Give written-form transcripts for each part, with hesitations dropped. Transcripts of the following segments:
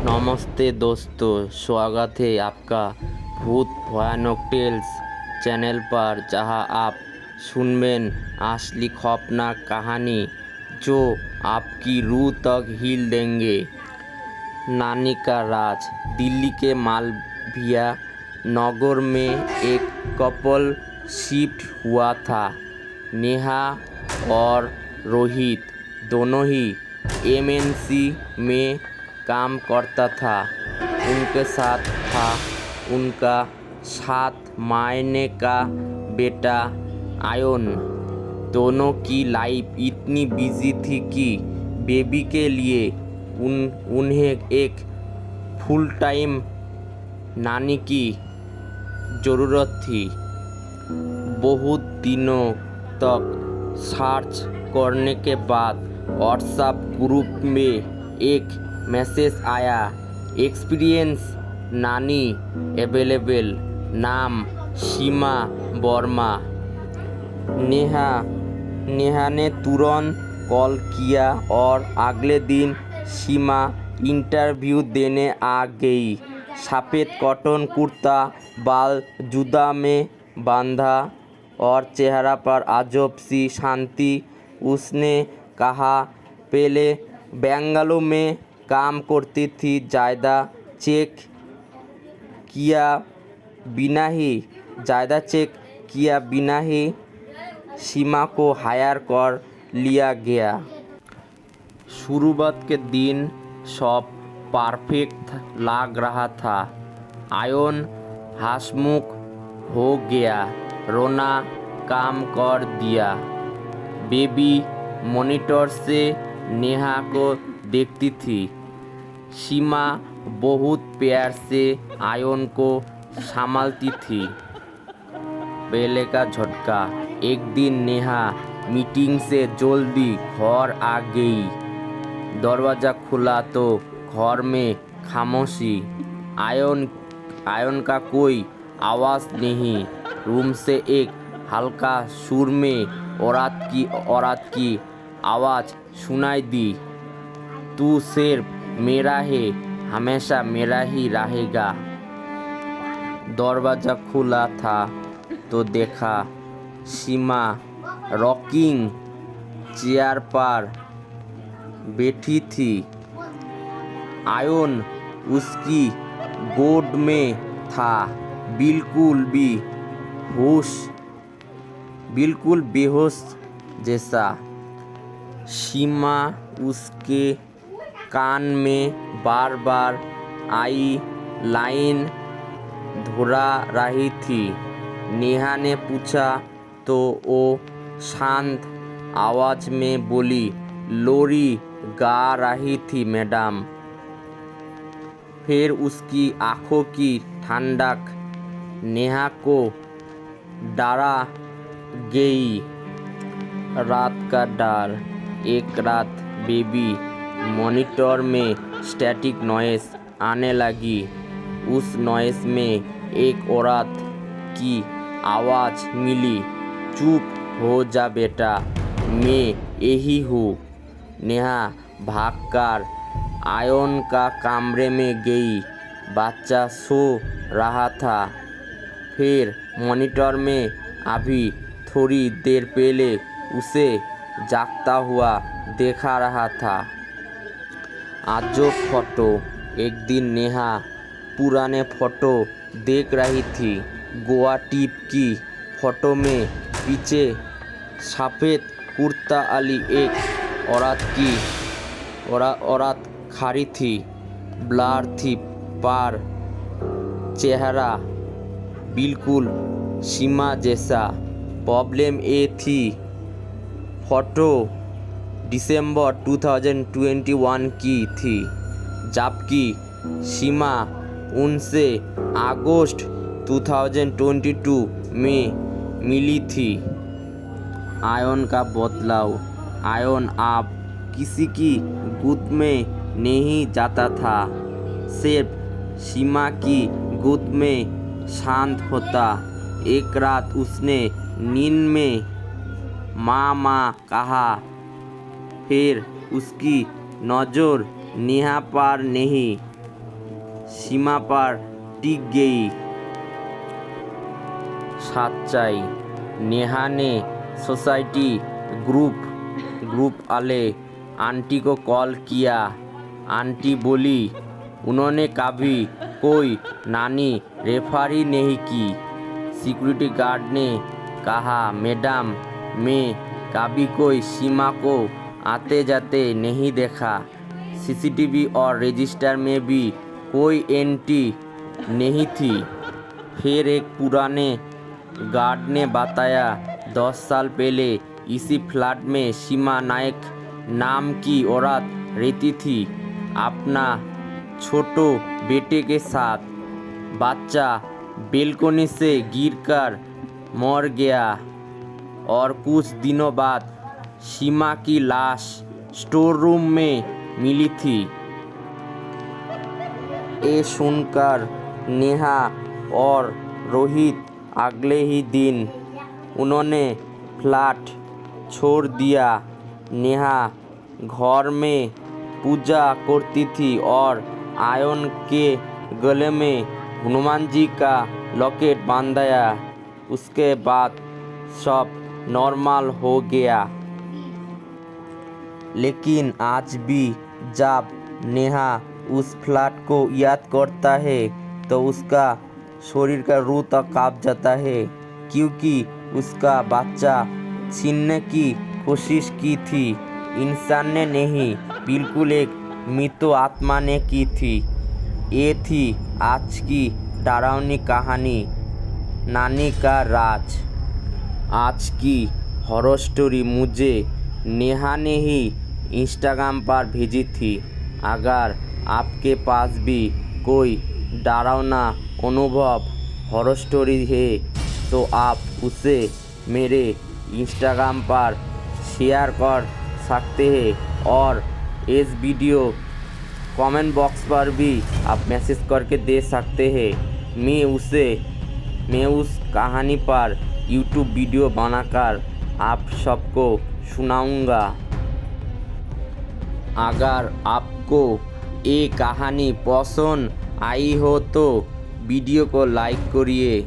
नमस्ते दोस्तों, स्वागत है आपका भूत भयानक टेल्स चैनल पर, जहां आप सुनबेन असली खौफनाक कहानी जो आपकी रूह तक हिल देंगे। नानी का राज। दिल्ली के मालविया नगर में एक कपल शिफ्ट हुआ था। नेहा और रोहित दोनों ही एमएनसी में काम करता था। उनके साथ था उनका 7 महीने का बेटा आयन। दोनों की लाइफ इतनी बिजी थी कि बेबी के लिए उन्हें एक फुल टाइम नानी की ज़रूरत थी। बहुत दिनों तक सर्च करने के बाद व्हाट्सएप ग्रुप में एक मैसेज आया, एक्सपीरियंस नानी अवेलेबल, नाम सीमा वर्मा। नेहा ने तुरंत कॉल किया और अगले दिन सीमा इंटरव्यू देने आ गई। सफ़ेद कॉटन कुर्ता, बाल जुदा में बांधा और चेहरा पर अजब सी शांति। उसने कहा, पहले बेंगलुरु में काम करती थी, ज़्यादा चेक किया बिना ही सीमा को हायर कर लिया गया। शुरुआत के दिन सब परफेक्ट लग रहा था। आयन हंसमुख हो गया, रोना काम कर दिया। बेबी मॉनिटर से नेहा को देखती थी। सीमा बहुत प्यार से आयन को संभालती थी। पहले का झटका। एक दिन नेहा मीटिंग से जल्दी घर आ गई। दरवाज़ा खुला तो घर में खामोशी। आयन का कोई आवाज़ नहीं। रूम से एक हल्का सुर में औरत की आवाज़ सुनाई दी, तू सिर्फ मेरा है, हमेशा मेरा ही रहेगा। दरवाज़ा खुला था तो देखा सीमा रॉकिंग चेयर पर बैठी थी। आयन उसकी गोद में था, बिल्कुल बेहोश जैसा। सीमा उसके कान में बार बार आई लाइन दोहरा रही थी। नेहा ने पूछा तो वो शांत आवाज में बोली, लोरी गा रही थी मैडम। फिर उसकी आंखों की ठंडक नेहा को डरा गई। रात का डर। एक रात बेबी मॉनिटर में स्टैटिक नॉइस आने लगी। उस नॉइस में एक औरत की आवाज़ मिली, चुप हो जा बेटा, मैं यही हूँ। नेहा भागकर आयन का कमरे में गई। बच्चा सो रहा था। फिर मॉनिटर में अभी थोड़ी देर पहले उसे जागता हुआ देखा रहा था। अजब फोटो। एक दिन नेहा पुराने फोटो देख रही थी। गोवा ट्रिप की फोटो में पीछे सफ़ेद कुर्ता वाली एक औरत खड़ी थी। ब्लर थी पर चेहरा बिल्कुल सीमा जैसा। प्रॉब्लम ये थी, फोटो दिसंबर 2021 की थी, जबकि सीमा उनसे अगस्त 2022 में मिली थी। आयन का बदलाव। आयन अब किसी की गोद में नहीं जाता था, सिर्फ सीमा की गोद में शांत होता। एक रात उसने नींद में माँ कहा, फिर उसकी नज़र नेहा पर नहीं सीमा पर टिक गई। सच्चाई, नेहा ने सोसाइटी ग्रुप वाले आंटी को कॉल किया। आंटी बोली उन्होंने कभी कोई नानी रेफर नहीं की। सिक्योरिटी गार्ड ने कहा मैडम, मैं कभी कोई सीमा को आते जाते नहीं देखा। सीसीटीवी और रजिस्टर में भी कोई एंट्री नहीं थी। फिर एक पुराने गार्ड ने बताया 10 साल पहले इसी फ्लैट में सीमा नायक नाम की औरत रहती थी, अपना छोटो बेटे के साथ। बच्चा बेलकोनी से गिरकर मर गया और कुछ दिनों बाद सीमा की लाश स्टोर रूम में मिली थी। ये सुनकर नेहा और रोहित अगले ही दिन उन्होंने फ्लैट छोड़ दिया। नेहा घर में पूजा करती थी और आयन के गले में हनुमान जी का लॉकेट बांधा। उसके बाद सब नॉर्मल हो गया। लेकिन आज भी जब नेहा उस फ्लैट को याद करता है तो उसका शरीर का रूह तक कांप जाता है, क्योंकि उसका बच्चा छीनने की कोशिश की थी इंसान ने नहीं, बिल्कुल एक मृत आत्मा ने की थी। ये थी आज की डरावनी कहानी, नानी का राज। आज की हॉरर स्टोरी मुझे नेहा ने ही इंस्टाग्राम पर भेजी थी। अगर आपके पास भी कोई डरावना अनुभव हॉरर स्टोरी है तो आप उसे मेरे इंस्टाग्राम पर शेयर कर सकते हैं और इस वीडियो कमेंट बॉक्स पर भी आप मैसेज करके दे सकते हैं। मैं उस कहानी पर यूट्यूब वीडियो बनाकर आप सबको सुनाऊंगा। अगर आपको ये कहानी पसंद आई हो तो वीडियो को लाइक करिए,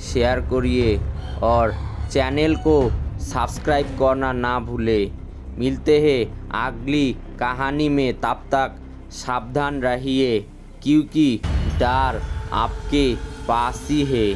शेयर करिए और चैनल को सब्सक्राइब करना ना भूलें। मिलते हैं अगली कहानी में, तब तक सावधान रहिए क्योंकि डर आपके पास ही है।